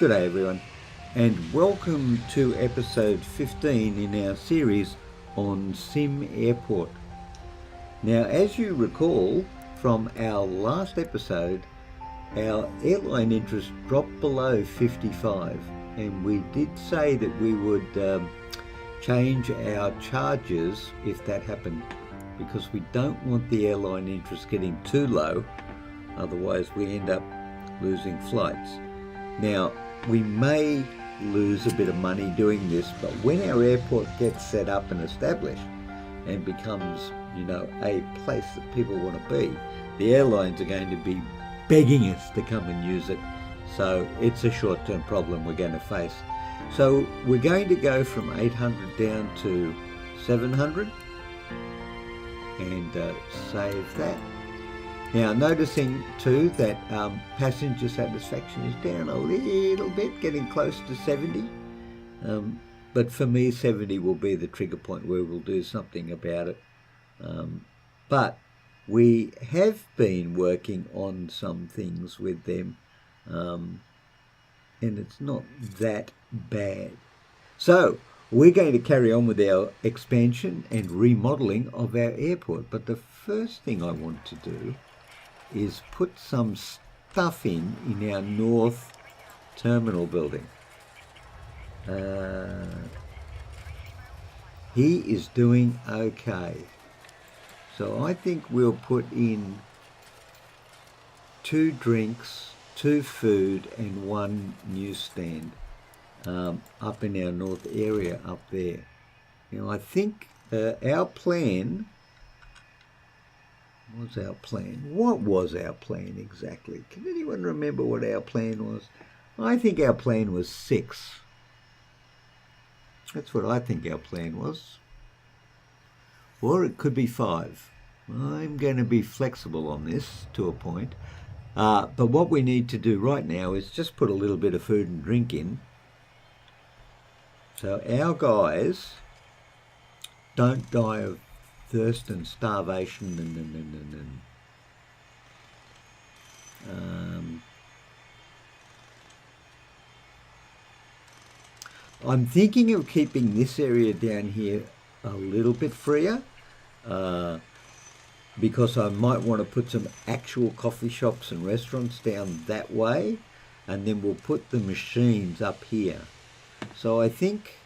Good day everyone, and welcome to episode 15 in our series on SimAirport. Now, as you recall from our last episode, our airline interest dropped below 55, and we did say that we would change our charges if that happened, because we don't want the airline interest getting too low, otherwise we end up losing flights. Now, we may lose a bit of money doing this, but when our airport gets set up and established and becomes, a place that people want to be, the airlines are going to be begging us to come and use it. So it's a short-term problem we're going to face. So we're going to go from 800 down to 700 and save that. Now, noticing too that passenger satisfaction is down a little bit, getting close to 70. But for me, 70 will be the trigger point where we'll do something about it. But we have been working on some things with them, and it's not that bad. So we're going to carry on with our expansion and remodeling of our airport. But the first thing I want to do is put some stuff in our north terminal building. He is doing okay. So I think we'll put in 2 drinks, 2 food and 1 newsstand up in our north area up there. Now I think our plan... What was our plan exactly? Can anyone remember what our plan was? I think our plan was 6. That's what I think our plan was. Or it could be 5. I'm going to be flexible on this to a point. But what we need to do right now is just put a little bit of food and drink in, so our guys don't die of thirst and starvation I'm thinking of keeping this area down here a little bit freer, because I might want to put some actual coffee shops and restaurants down that way, and then we'll put the machines up here. So I think,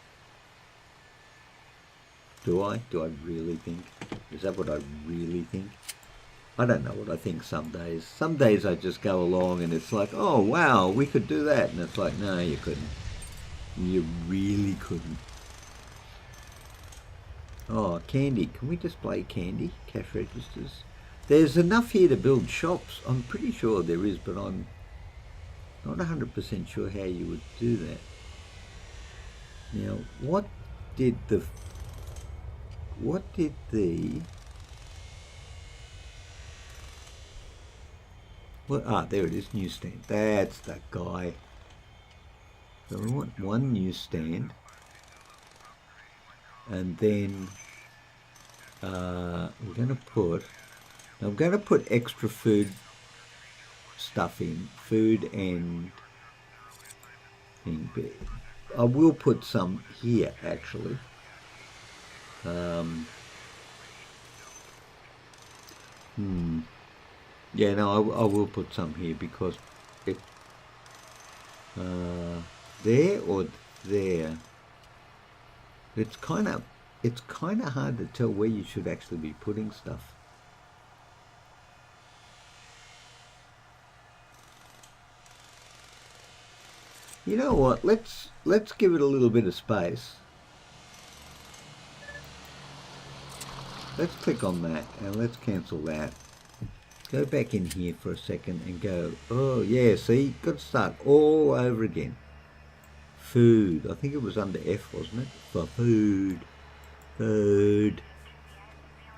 do I really think? Is that what I really think? I don't know what I think some days. Some days I just go along and it's like, oh wow, we could do that. And it's like, no, you couldn't. You really couldn't. Oh, candy. Can we display candy? Cash registers. There's enough here to build shops. I'm pretty sure there is, but I'm not 100% sure how you would do that. Now, what did the there it is, newsstand. That's the guy. So we want 1 newsstand, and then I'm going to put extra food stuff in, food and thing. I will put some here actually. Yeah, no, I will put some here because it there or there. It's kind of hard to tell where you should actually be putting stuff. You know what? Let's give it a little bit of space. Let's click on that and let's cancel that. Go back in here for a second and go, oh yeah, see, got to start all over again. Food, I think it was under F, wasn't it? For food. Food.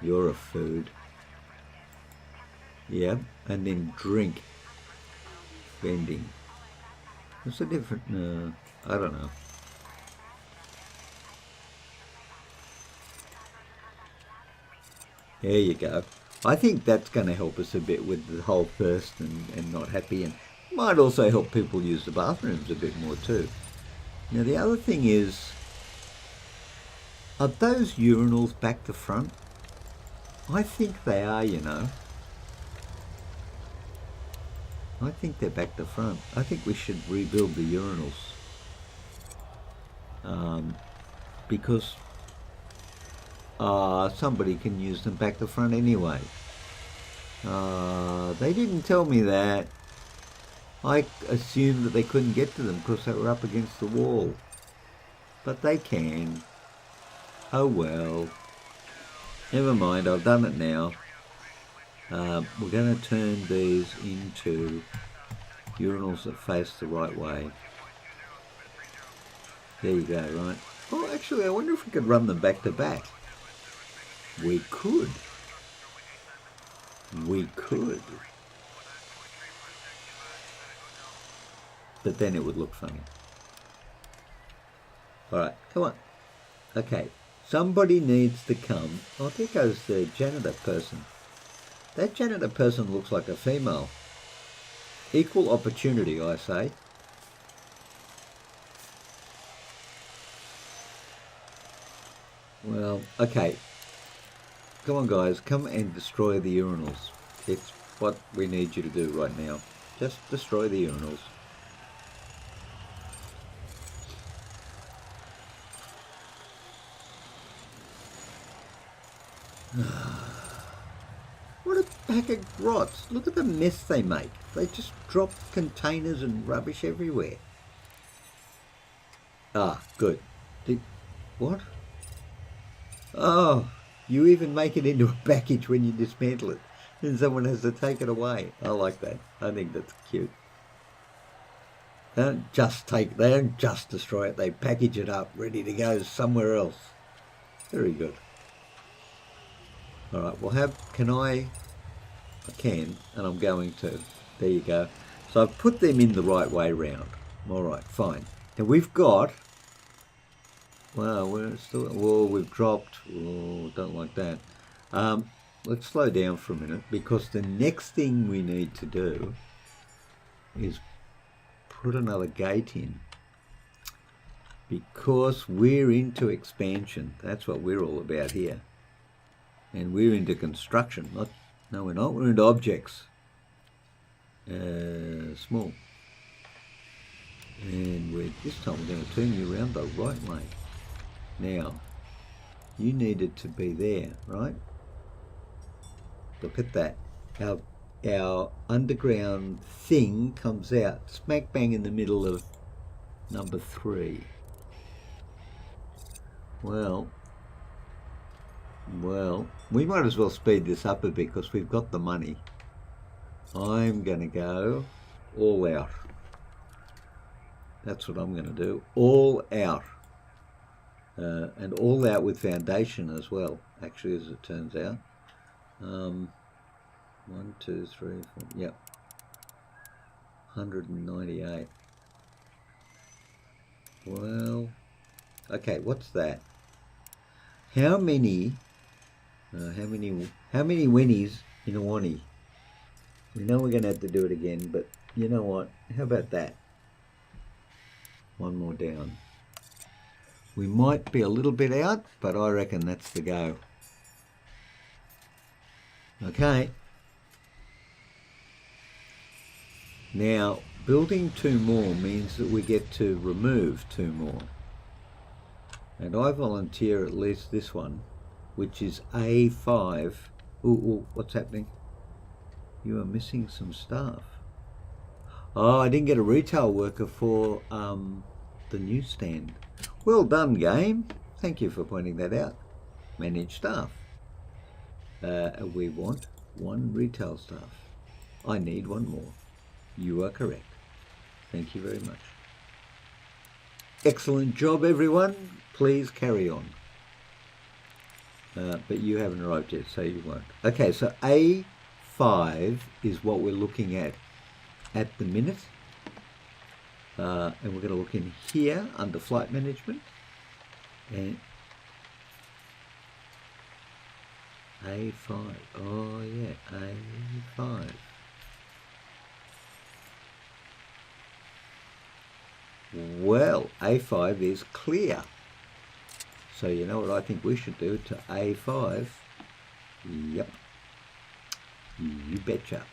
You're a food. Yeah, and then drink. Vending. What's the difference? No, I don't know. There you go. I think that's going to help us a bit with the whole thirst and not happy. And Might also help people use the bathrooms a bit more too. Now the other thing is, are those urinals back to front? I think they are, you know. I think they're back to front. I think we should rebuild the urinals. Because somebody can use them back to front anyway. They didn't tell me that. I assumed that they couldn't get to them because they were up against the wall. But they can. Oh well. Never mind, I've done it now. We're going to turn these into urinals that face the right way. There you go, right? Oh, actually, I wonder if we could run them back to back. We could. We could. But then it would look funny. All right, come on. Okay, somebody needs to come. Oh, there goes the janitor person. That janitor person looks like a female. Equal opportunity, I say. Well, okay. Come on, guys. Come and destroy the urinals. It's what we need you to do right now. Just destroy the urinals. What a pack of grots. Look at the mess they make. They just drop containers and rubbish everywhere. Ah, good. What? Oh, you even make it into a package when you dismantle it. Then someone has to take it away. I like that. I think that's cute. They don't just destroy it. They package it up, ready to go somewhere else. Very good. All right, I can, and I'm going to. There you go. So I've put them in the right way round. All right, fine. And we've got, well, we've dropped. Oh, don't like that. Let's slow down for a minute, because the next thing we need to do is put another gate in, because we're into expansion. That's what we're all about here. And we're into construction. No, we're not. We're into objects. Small. And this time we're going to turn you around the right way. Now, you needed to be there, right? Look at that. Our underground thing comes out smack bang in the middle of number 3. Well, we might as well speed this up a bit because we've got the money. I'm going to go all out. That's what I'm going to do. All out. And all out with foundation as well, actually, as it turns out. 1, 2, 3, 4, yep. 198. Well, okay, what's that? How many Winnies in a Wannie? We know we're going to have to do it again, but you know what? How about that? One more down. We might be a little bit out, but I reckon that's the go. Okay. Now, building 2 more means that we get to remove 2 more. And I volunteer at least this one, which is A5. Ooh, what's happening? You are missing some staff. Oh, I didn't get a retail worker for the newsstand. Well done, game. Thank you for pointing that out. Manage staff. We want 1 retail staff. I need 1 more. You are correct. Thank you very much. Excellent job, everyone. Please carry on. But you haven't arrived yet, so you won't. Okay, so A5 is what we're looking at the minute. And we're going to look in here under flight management. And A5. Oh, yeah, A5. Well, A5 is clear. So you know what I think we should do to A5? Yep, you betcha.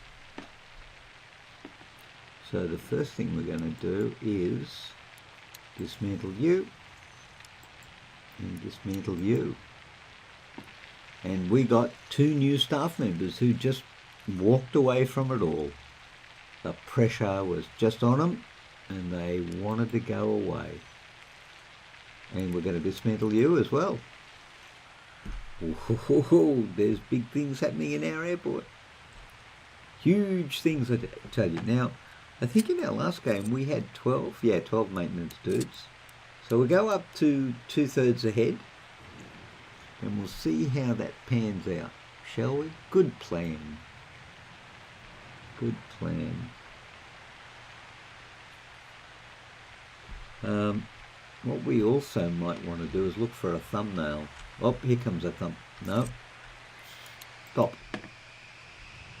So the first thing we're going to do is dismantle you and dismantle you. And we got 2 new staff members who just walked away from it all. The pressure was just on them and they wanted to go away. And we're going to dismantle you as well. Ooh, there's big things happening in our airport. Huge things, I tell you. Now, I think in our last game we had 12 maintenance dudes. So we'll go up to 2/3 ahead and we'll see how that pans out, shall we? Good plan. Good plan. What we also might want to do is look for a thumbnail. Oh, here comes a thumb. No. Stop.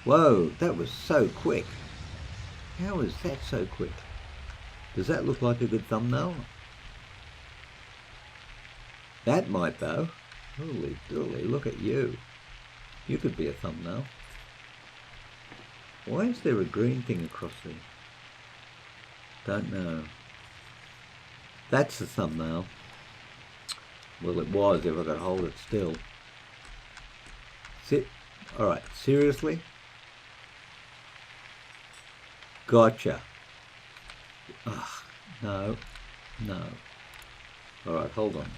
Whoa, that was so quick. How is that so quick? Does that look like a good thumbnail? That might though. Holy dooly, look at you. You could be a thumbnail. Why is there a green thing across there? Don't know. That's the thumbnail. Well, it was if I could hold it still. Sit. Alright, seriously? Gotcha. Ugh, no. Alright, hold on.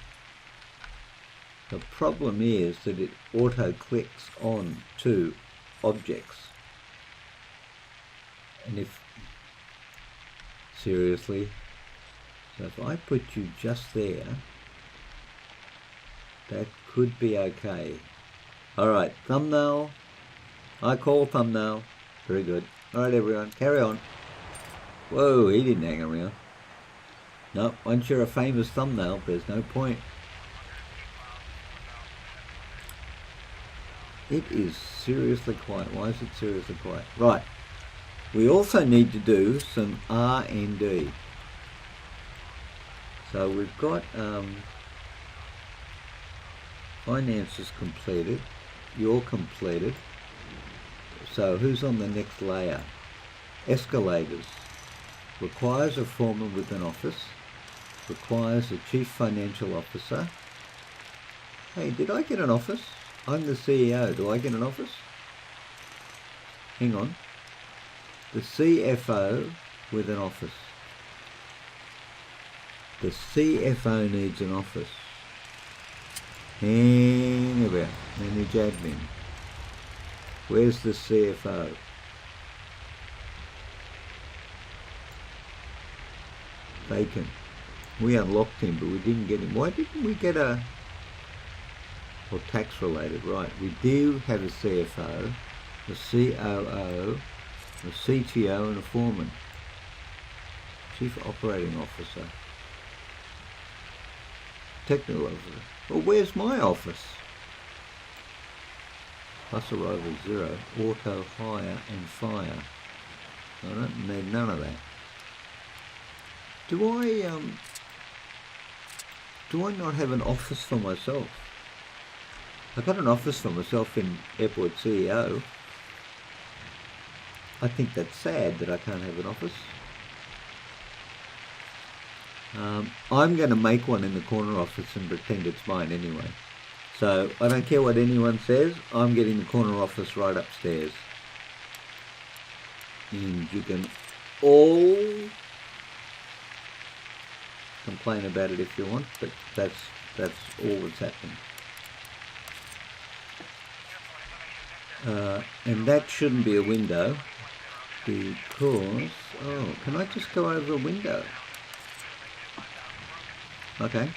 The problem is that it auto-clicks on to objects. And if... Seriously? So if I put you just there, that could be okay. Alright, thumbnail. I call thumbnail. Very good. Alright everyone, carry on. Whoa, he didn't hang around. No, once you're a famous thumbnail, there's no point. It is seriously quiet. Why is it seriously quiet? Right. We also need to do some R&D. So we've got finances completed. You're completed. So who's on the next layer? Escalators. Requires a foreman with an office. Requires a chief financial officer. Hey, did I get an office? I'm the CEO. Do I get an office? Hang on. The CFO with an office. The CFO needs an office. Hang about. Manage admin. Where's the CFO? Vacant. We unlocked him, but we didn't get him. Why didn't we get a... Or tax related, right. We do have a CFO, a COO, a CTO and a foreman. Chief Operating Officer. Technical officer. Well, where's my office? Plus arrival 0, auto hire and fire. I don't need none of that. Do I not have an office for myself? I got an office for myself in Airport CEO. I think that's sad that I can't have an office. I'm going to make one in the corner office and pretend it's mine anyway. So I don't care what anyone says, I'm getting the corner office right upstairs. And you can all complain about it if you want, but that's all that's happening. And that shouldn't be a window because, oh, can I just go over a window? Okay.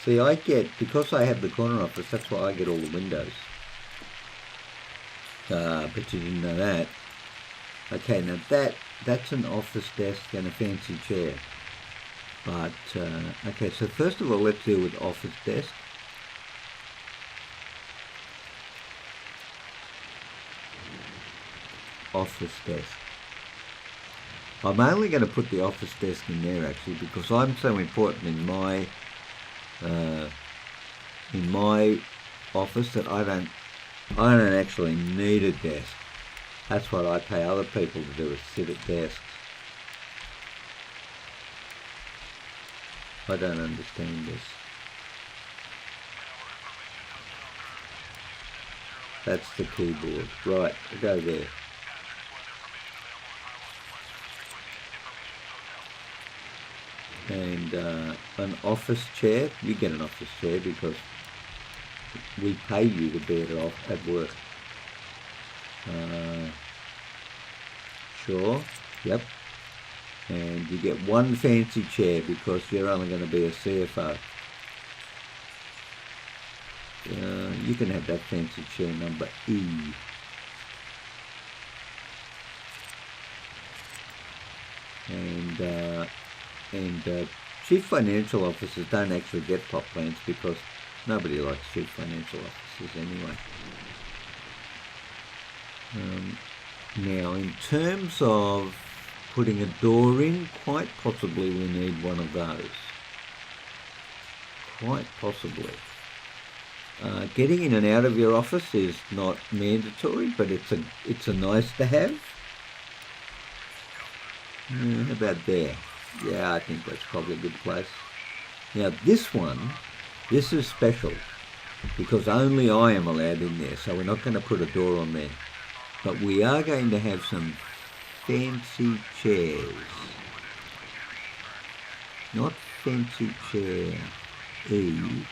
See, I get, because I have the corner office, that's why I get all the windows. But you didn't know that. Okay, now that's an office desk and a fancy chair. But, okay, so first of all, let's deal with office desk. office desk. I'm only going to put the office desk in there actually because I'm so important in my office that I don't actually need a desk. That's what I pay other people to do, is sit at desks. I don't understand this. That's the keyboard. Right, I'll go there. And an office chair. You get an office chair because we pay you to be at work. Sure, yep. And you get one fancy chair because you're only going to be a CFO. You can have that fancy chair number E. And chief financial officers don't actually get top plans because nobody likes chief financial officers anyway. Now, in terms of putting a door in, quite possibly we need one of those. Quite possibly. Getting in and out of your office is not mandatory, but it's a nice to have. How about there? Yeah, I think that's probably a good place. Now this is special because only I am allowed in there, so we're not going to put a door on there. But we are going to have some fancy chairs. Not fancy chair E.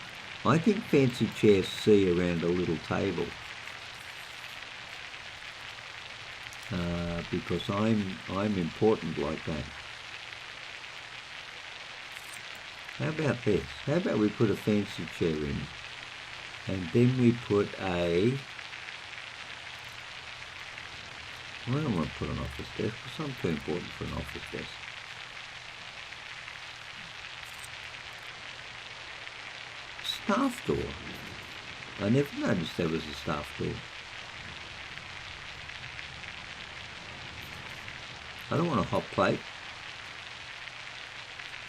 I think fancy chair C around a little table. Because I'm important like that. How about this? How about we put a fancy chair in, and then we put a... I don't want to put an office desk because I'm too important for an office desk. Staff door. I never noticed there was a staff door. I don't want a hot plate.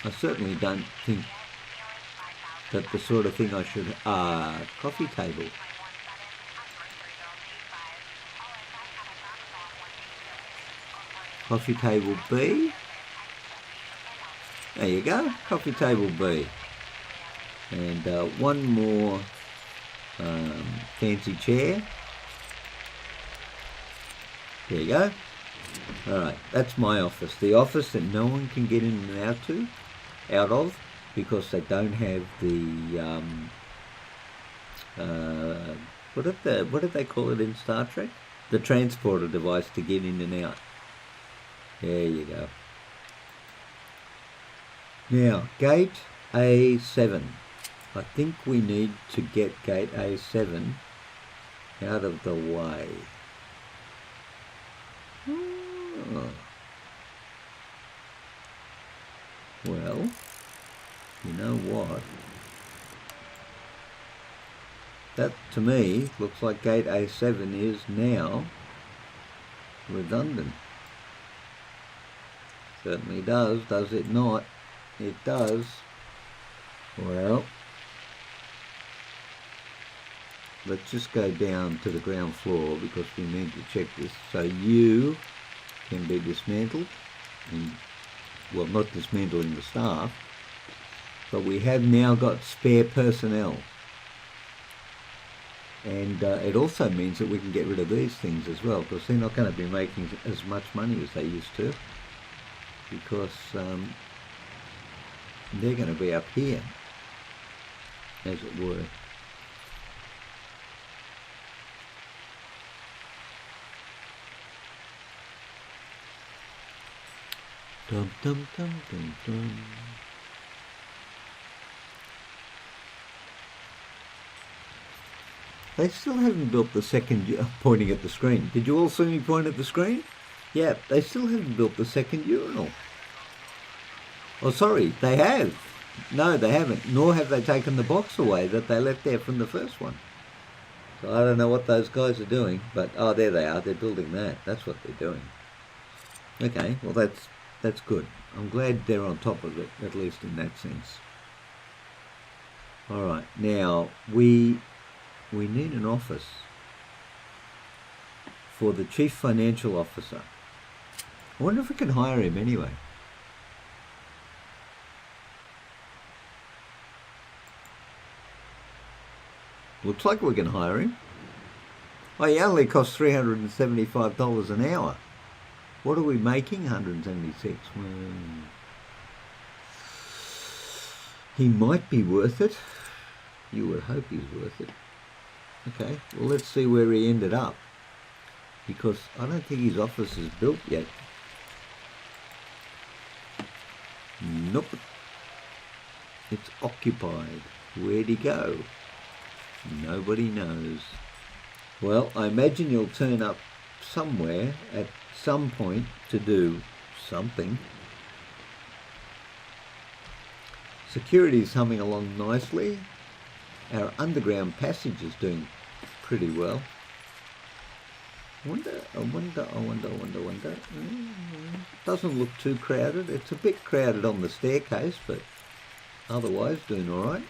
I certainly don't think that the sort of thing I should... coffee table. Coffee table B. There you go, coffee table B. And one more fancy chair. There you go. Alright, that's my office. The office that no one can get in and out of, because they don't have the what did they call it in Star Trek? The transporter device to get in and out. There you go. Now, gate A7. I think we need to get gate A7 out of the way. Oh. Well, you know what? That, to me, looks like gate A7 is now redundant. Certainly does it not? It does. Well, let's just go down to the ground floor because we need to check this. So you can be dismantled, and, well, not dismantling the staff, but we have now got spare personnel. And it also means that we can get rid of these things as well, because they're not going to be making as much money as they used to, because they're going to be up here, as it were. Dum dum dum dum dum. They still haven't built the second, pointing at the screen. Did you all see me point at the screen? Yeah, they still haven't built the second urinal. Oh, sorry, they have. No, they haven't. Nor have they taken the box away that they left there from the first one. I don't know what those guys are doing, but oh, there they are. They're building that. That's what they're doing. Okay, well that's good. I'm glad they're on top of it, at least in that sense. All right, now we need an office for the Chief Financial Officer. I wonder if we can hire him anyway. Looks like we can hire him. Oh, he only costs $375 an hour. What are we making? 176. Well, he might be worth it. You would hope he's worth it. Okay, well, let's see where he ended up, because I don't think his office is built yet. Nope. It's occupied. Where'd he go? Nobody knows. Well, I imagine you'll turn up somewhere at some point to do something. Security's humming along nicely. Our underground passage is doing pretty well. I wonder. Doesn't look too crowded. It's a bit crowded on the staircase, but otherwise doing all right.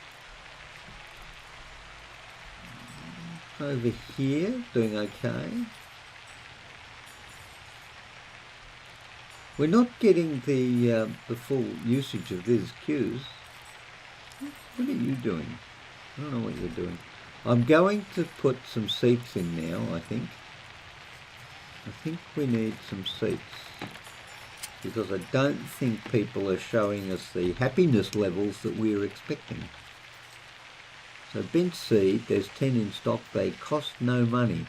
Over here, doing okay. We're not getting the full usage of these queues. What are you doing? I don't know what you're doing. I'm going to put some seats in now, I think. I think we need some seats, because I don't think people are showing us the happiness levels that we're expecting. So bench seat, there's 10 in stock, they cost no money.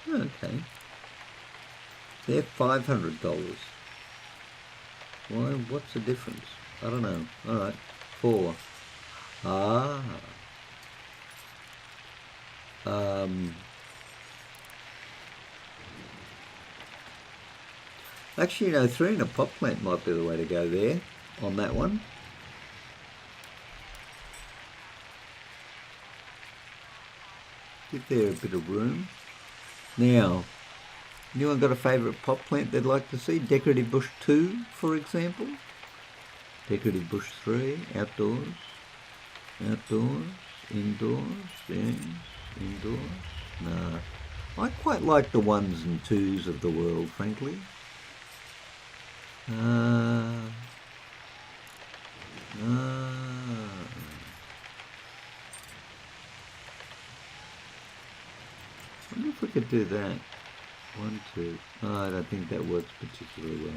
Okay. They're $500. Why, what's the difference? I don't know. Alright, 4. Actually, you know, 3 in a pot plant might be the way to go there on that one. Give there a bit of room. Now, anyone got a favourite pot plant they'd like to see? Decorative bush 2, for example. Decorative bush 3, outdoors, indoors, yes, indoors. Nah, I quite like the 1s and 2s of the world, frankly. I wonder if we could do that. 1, 2. Oh, I don't think that works particularly well.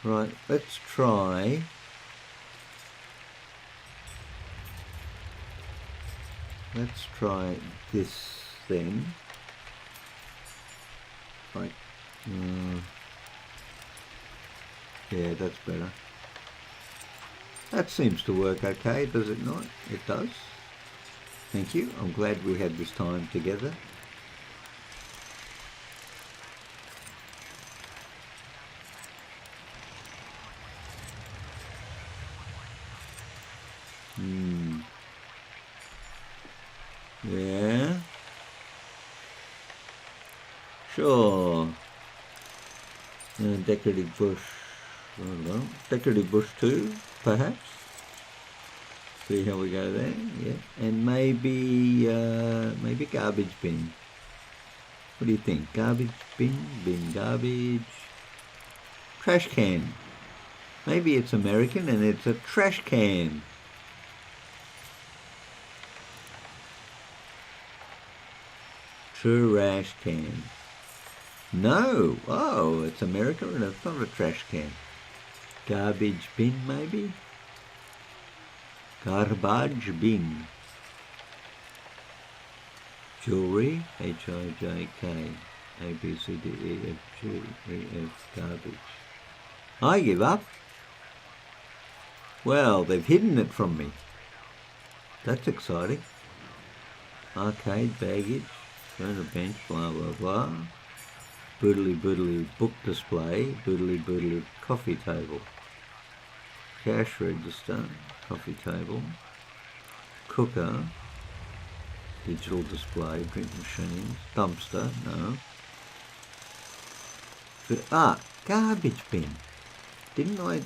Right, let's try. Let's try this then. Like, yeah, that's better. That seems to work okay, does it not? It does. Thank you. I'm glad we had this time together. Yeah. Sure. Decorative bush. I don't know. Decorative bush 2, perhaps. See how we go there. Yeah. And maybe garbage bin. What do you think? Garbage bin, garbage. Trash can. Maybe it's American and it's a trash can. Trash can. No. Oh, it's America and it's not a trash can. Garbage bin, maybe? Garbage bin. Jewelry. H-I-J-K. A, B, C, D, E, F, G, E, F. Garbage. I give up. Well, they've hidden it from me. That's exciting. Arcade, baggage. On a bench, blah, blah, blah. Boodly book display. Boodly coffee table. Cash register. Coffee table. Cooker. Digital display, drink machines, dumpster, no. Garbage bin. Didn't I,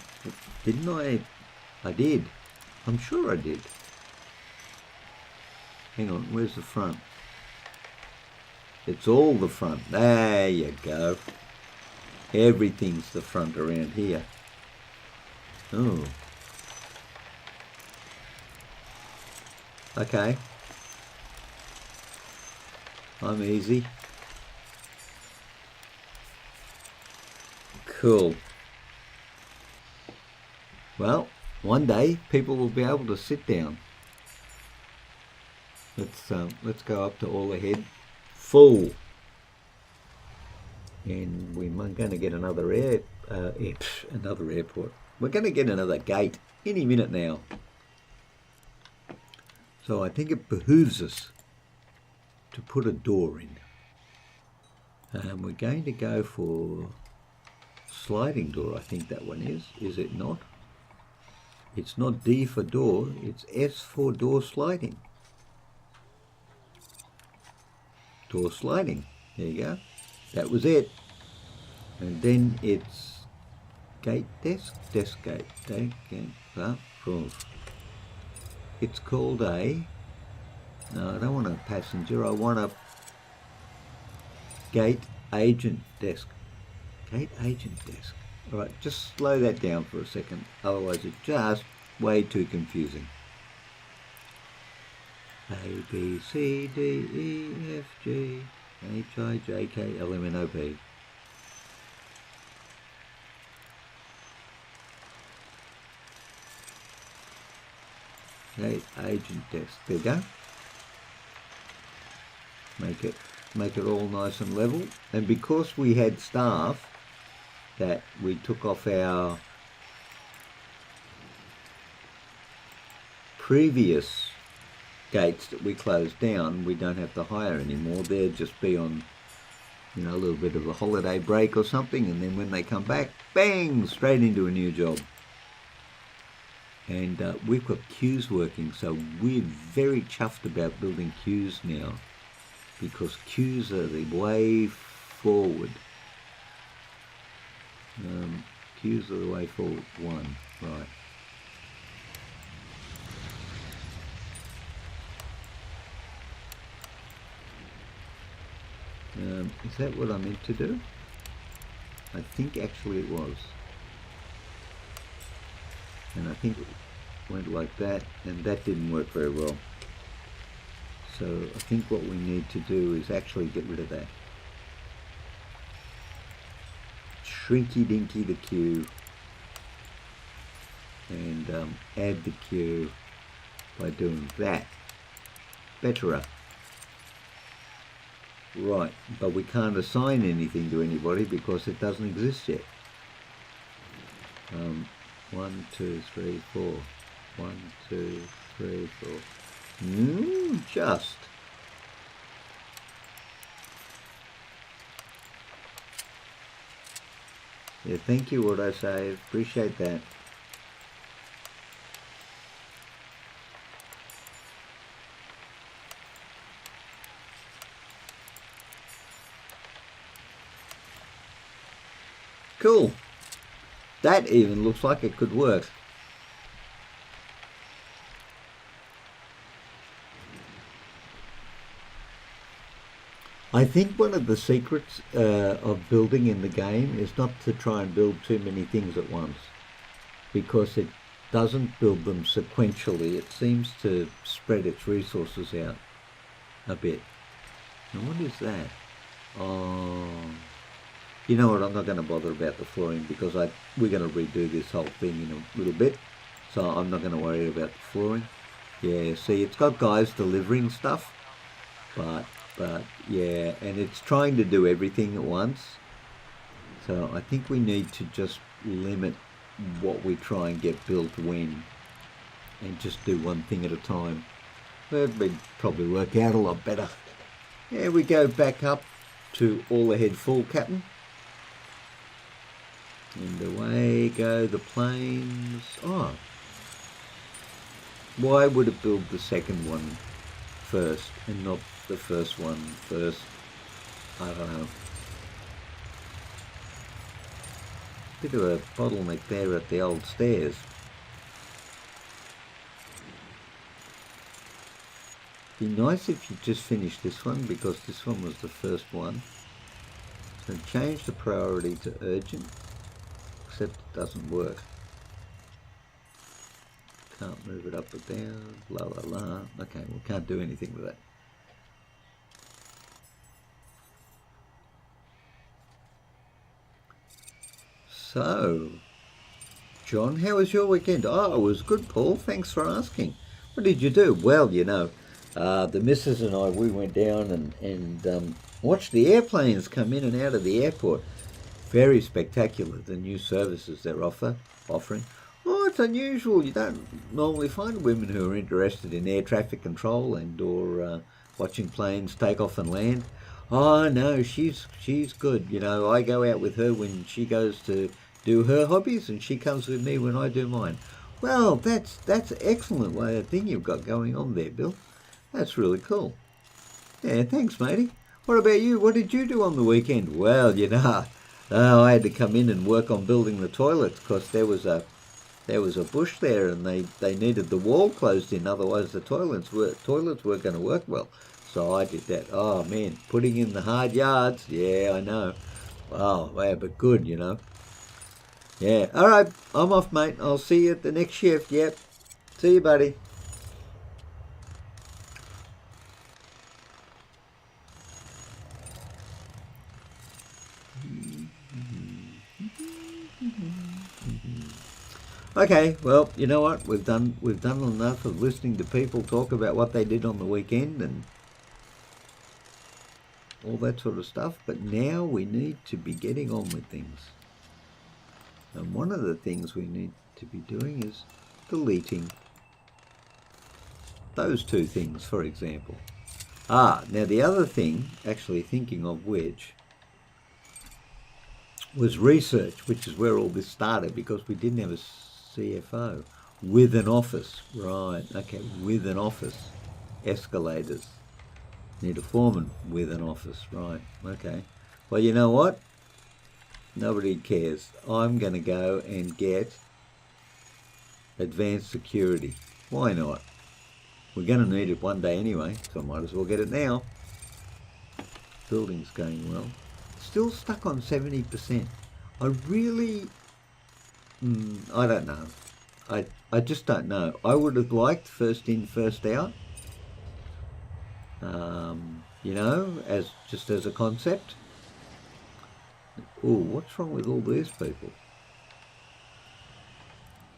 I did. I'm sure I did. Hang on, where's the front? It's all the front. There you go. Everything's the front around here. Oh. Okay. I'm easy. Cool. Well, one day people will be able to sit down. Let's go up to all ahead. Full. And we're going to get another another airport. We're going to get another gate any minute now. So I think it behooves us to put a door in. We're going to go for sliding door, I think that one is it not? It's not D for door, it's S for door sliding. Door sliding, there you go. That was it. And then it's gate desk, desk gate, it's called a, no, I don't want a passenger, I want a gate agent desk. Gate agent desk. All right, just slow that down for a second, otherwise it's just way too confusing. A, B, C, D, E, F, G, H, I, J, K, L, M, N, O, P. Gate agent desk. There you go. Make it all nice and level. And because we had staff that we took off our previous gates that we closed down, we don't have to hire anymore. They'll just be on, you know, a little bit of a holiday break or something, and then when they come back, bang, straight into a new job. And we've got queues working, so we're very chuffed about building queues now, because queues are the way forward. Queues are the way forward. One, right. Is that what I meant to do? I think actually it was. And I think it went like that, and that didn't work very well. So I think what we need to do is actually get rid of that. Shrinky dinky the queue, and add the queue by doing that. Betterer. Right, but we can't assign anything to anybody because it doesn't exist yet. 1, 2, 3, 4. 1, 2, 3, 4. Just. Yeah, thank you, what I say. Appreciate that. Cool. That even looks like it could work. I think one of the secrets of building in the game is not to try and build too many things at once, because it doesn't build them sequentially. It seems to spread its resources out a bit. Now what is that? Oh, you know what, I'm not going to bother about the flooring because we're going to redo this whole thing in a little bit, so I'm not going to worry about the flooring. Yeah, see, it's got guys delivering stuff, but yeah, and it's trying to do everything at once. So I think we need to just limit what we try and get built when, and just do one thing at a time. That would probably work out a lot better. Yeah, we go back up to all ahead full, Captain. And away go the planes. Oh, why would it build the second one first and not the first one first. I don't know. Bit of a bottleneck there at the old stairs. Be nice if you just finished this one, because this one was the first one. So change the priority to urgent, except it doesn't work. Can't move it up or down, la la la. Okay, we can't do anything with that. So, John, how was your weekend? Oh, it was good, Paul. Thanks for asking. What did you do? Well, you know, the missus and I, we went down and watched the airplanes come in and out of the airport. Very spectacular, the new services they're offering. Oh, it's unusual. You don't normally find women who are interested in air traffic control and or watching planes take off and land. Oh no, she's good. You know, I go out with her when she goes to do her hobbies, and she comes with me when I do mine. Well, that's excellent way of thing you've got going on there, Bill. That's really cool. Yeah, thanks, matey. What about you? What did you do on the weekend? Well, you know, I had to come in and work on building the toilets because there was a bush there, and they needed the wall closed in, otherwise the toilets weren't going to work well. So I did that. Oh man, putting in the hard yards. Yeah, I know. Wow, yeah, but good, you know. Yeah. All right, I'm off, mate. I'll see you at the next shift. Yep. See you, buddy. Okay, well, you know what? We've done enough of listening to people talk about what they did on the weekend and all that sort of stuff, but now we need to be getting on with things. And one of the things we need to be doing is deleting those two things, for example. Now the other thing, actually thinking of which, was research, which is where all this started, because we didn't have a CFO with an office. Right, okay, with an office. Escalators. Need a foreman with an office. Right, okay. Well, you know what? Nobody cares. I'm going to go and get advanced security. Why not? We're going to need it one day anyway, so I might as well get it now. Building's going well. Still stuck on 70%. I really, I don't know. I just don't know. I would have liked first in, first out. You know, as a concept. Oh, what's wrong with all these people?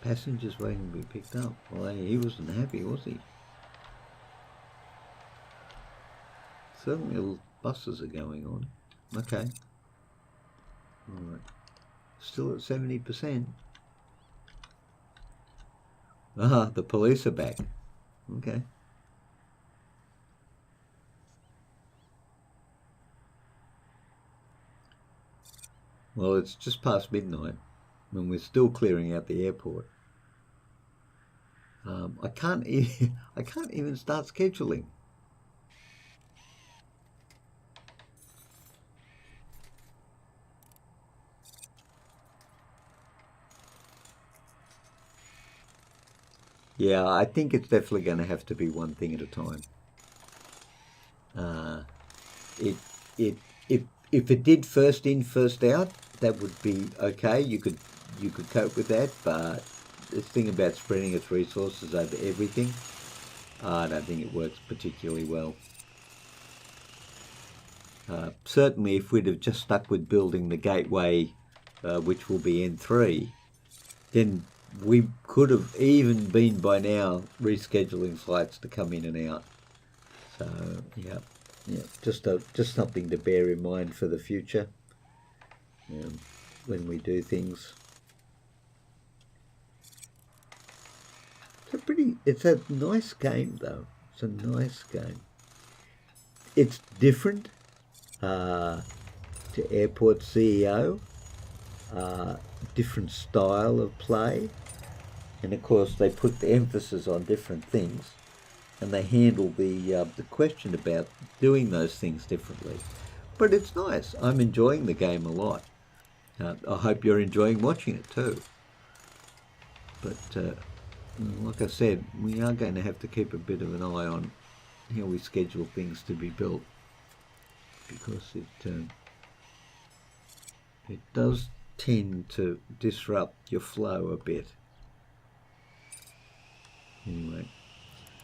Passengers waiting to be picked up. Well, he wasn't happy, was he? Certainly buses are going on. Okay. All right. Still at 70%. The police are back. Okay. Well, it's just past midnight, and we're still clearing out the airport. I can't even start scheduling. Yeah, I think it's definitely going to have to be one thing at a time. If it did first in, first out, that would be okay. You could cope with that, but the thing about spreading its resources over everything, I don't think it works particularly well. Certainly, if we'd have just stuck with building the gateway, which will be N3, then we could have even been by now rescheduling flights to come in and out. So yeah, just something to bear in mind for the future when we do things. It's a nice game though. It's a nice game. It's different to Airport CEO. Different style of play, and of course they put the emphasis on different things. and they handle the question about doing those things differently. But it's nice. I'm enjoying the game a lot. I hope you're enjoying watching it too. But like I said, we are going to have to keep a bit of an eye on how we schedule things to be built, because it does tend to disrupt your flow a bit. Anyway,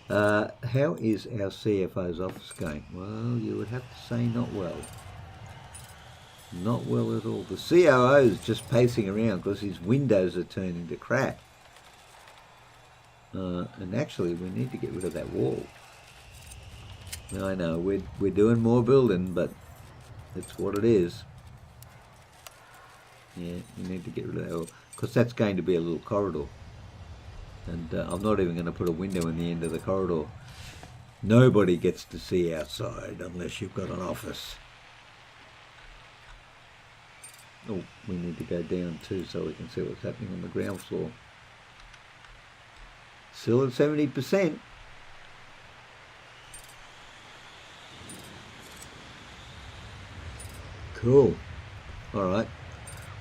how is our CFO's office going? Well, you would have to say not well. Not well at all. The COO is just pacing around because his windows are turning to crap. And actually, we need to get rid of that wall. I know, we're doing more building, but it's what it is. Yeah, we need to get rid of that wall, because that's going to be a little corridor. And I'm not even going to put a window in the end of the corridor. Nobody gets to see outside unless you've got an office. Oh, we need to go down too so we can see what's happening on the ground floor. Still at 70%. Cool. All right.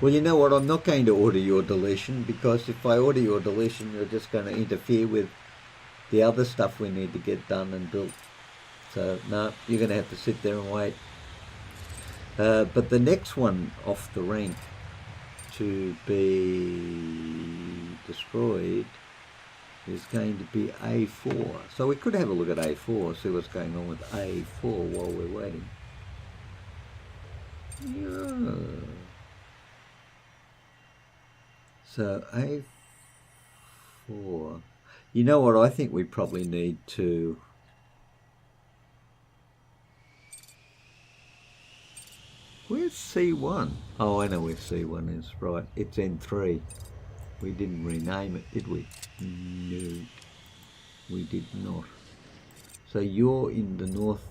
Well, you know what? I'm not going to order your deletion, because if I order your deletion, you're just going to interfere with the other stuff we need to get done and built. So, no, you're going to have to sit there and wait. But the next one off the rank to be destroyed is going to be A4. So we could have a look at A4, see what's going on with A4 while we're waiting. Yeah. So A4. You know what? I think we probably need to... Where's C1? Oh, I know where C1 is. Right, it's N3. We didn't rename it, did we? No, we did not. So you're in the North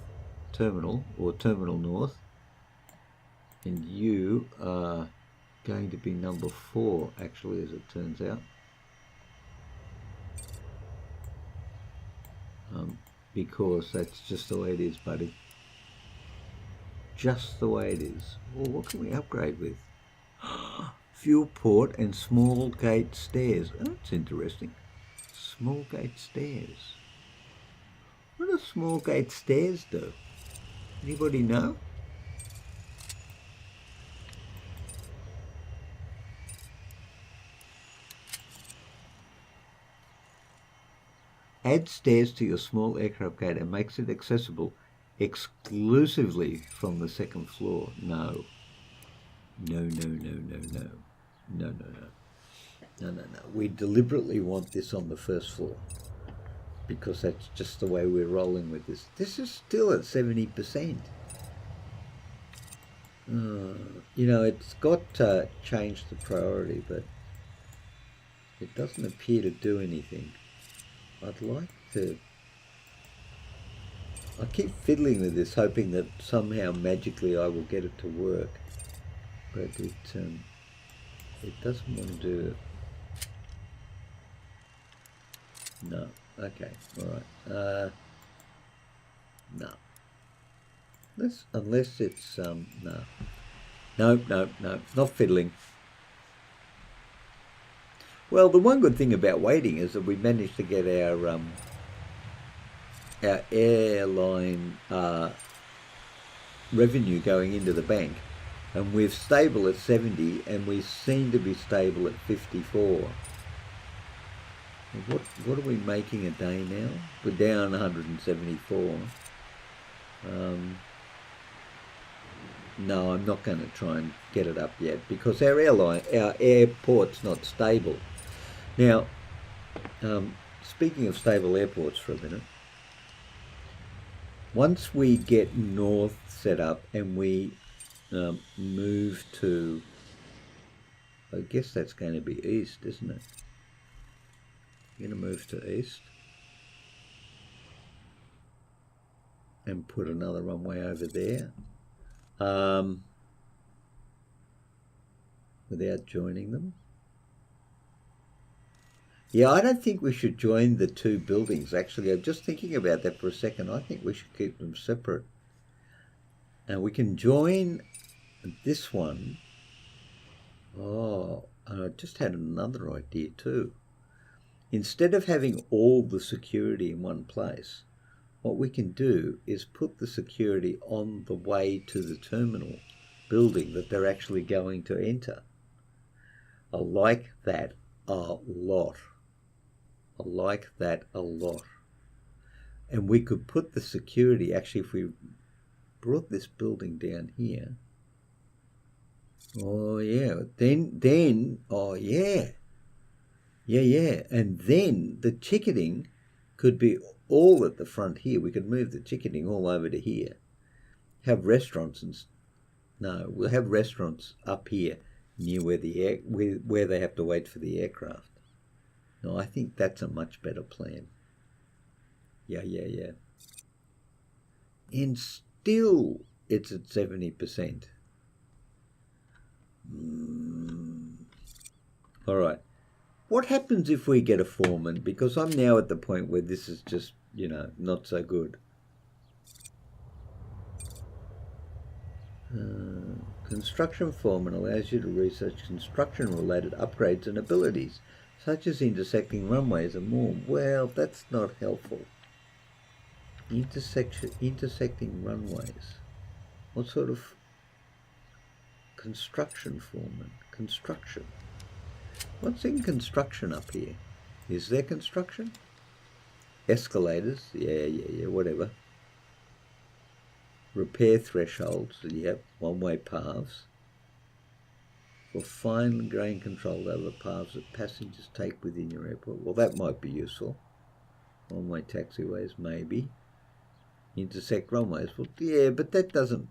Terminal, or Terminal North, and you are going to be number 4, actually, as it turns out. Because that's just the way it is, buddy. Just the way it is. Well, what can we upgrade with? Fuel port and small gate stairs. Oh, that's interesting. Small gate stairs. What do small gate stairs do? Anybody know? Add stairs to your small aircraft gate and makes it accessible exclusively from the second floor. No. No, no, no, no, no. No, no, no. No, no, no. We deliberately want this on the first floor, because that's just the way we're rolling with this. This is still at 70%. You know, it's got to change the priority, but it doesn't appear to do anything. I'd like to... I keep fiddling with this, hoping that somehow magically I will get it to work, but it doesn't want to do it. No. Okay. All right. No. Unless it's no. No. No. No. Not fiddling. Well, the one good thing about waiting is that we managed to get our airline revenue going into the bank, and we're stable at 70, and we seem to be stable at 54. What are we making a day now? We're down 174. No, I'm not going to try and get it up yet, because our airport's not stable. Now, speaking of stable airports for a minute, once we get north set up and we move to, I guess that's going to be east, isn't it? You're going to move to east and put another runway over there without joining them. Yeah, I don't think we should join the two buildings, actually. I'm just thinking about that for a second. I think we should keep them separate. And we can join this one. Oh, and I just had another idea too. Instead of having all the security in one place, what we can do is put the security on the way to the terminal building that they're actually going to enter. I like that a lot. I like that a lot. And we could put the security, actually, if we brought this building down here. Oh, yeah. Then, oh, yeah. Yeah. And then the ticketing could be all at the front here. We could move the ticketing all over to here. Have restaurants we'll have restaurants up here near where where they have to wait for the aircraft. No, I think that's a much better plan. Yeah. And still it's at 70%. All right. What happens if we get a foreman? Because I'm now at the point where this is just, not so good. Construction foreman allows you to research construction-related upgrades and abilities, such as intersecting runways and more. Well, that's not helpful. Intersecting runways. What sort of construction foreman? Construction. What's in construction up here? Is there construction? Escalators. Yeah, whatever. Repair thresholds. Yep, one-way paths. For fine-grained control over paths that passengers take within your airport. Well, that might be useful. One-way taxiways, maybe. Intersect runways. Well, yeah, but that doesn't...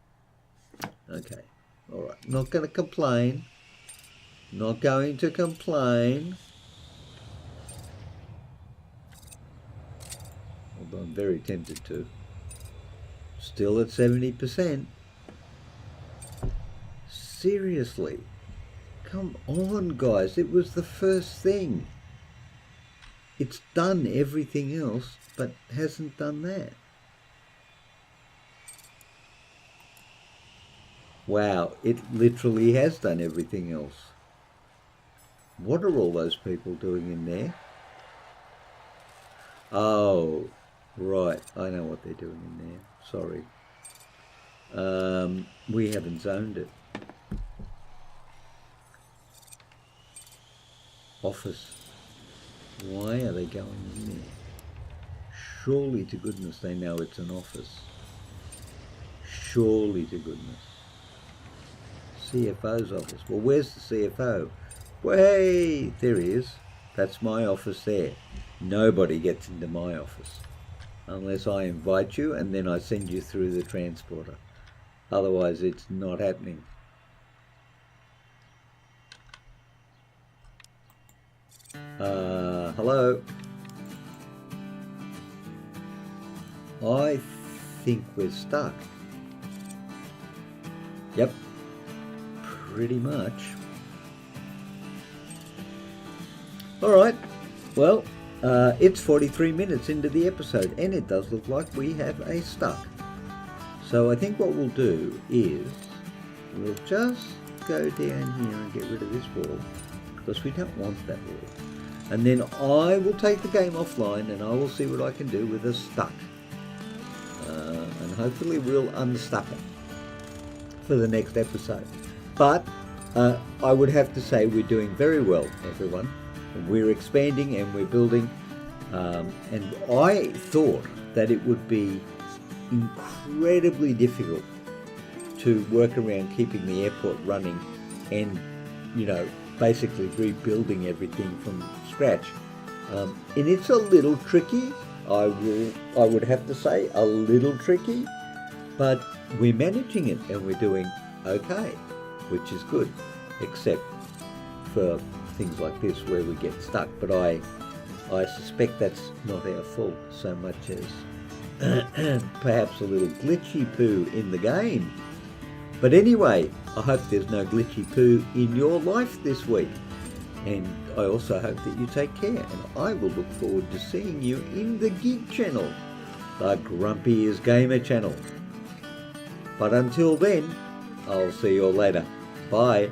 Okay, all right. Not going to complain. Not going to complain. Although I'm very tempted to. Still at 70%. Seriously. Come on, guys. It was the first thing. It's done everything else, but hasn't done that. Wow, it literally has done everything else. What are all those people doing in there? Oh, right. I know what they're doing in there. Sorry. We haven't zoned it. Office. Why are they going in there? Surely to goodness they know it's an office. Surely to goodness. CFO's office. Well, where's the CFO? Well, hey, there he is. That's my office there. Nobody gets into my office unless I invite you and then I send you through the transporter. Otherwise, it's not happening. Hello. I think we're stuck. Yep, pretty much. All right, well, it's 43 minutes into the episode and it does look like we have a stuck. So I think what we'll do is we'll just go down here and get rid of this wall because we don't want that wall. And then I will take the game offline and I will see what I can do with a stuck. And hopefully we'll unstuck it for the next episode. But I would have to say we're doing very well, everyone. We're expanding and we're building. And I thought that it would be incredibly difficult to work around keeping the airport running and, basically rebuilding everything from scratch. And it's a little tricky. I would have to say a little tricky, but we're managing it and we're doing okay, which is good, except for things like this where we get stuck. But I suspect that's not our fault so much as perhaps a little glitchy poo in the game. But anyway, I hope there's no glitchy poo in your life this week. And I also hope that you take care, and I will look forward to seeing you in the Gig channel, the Grumpy is Gamer channel. But until then, I'll see you all later. Bye.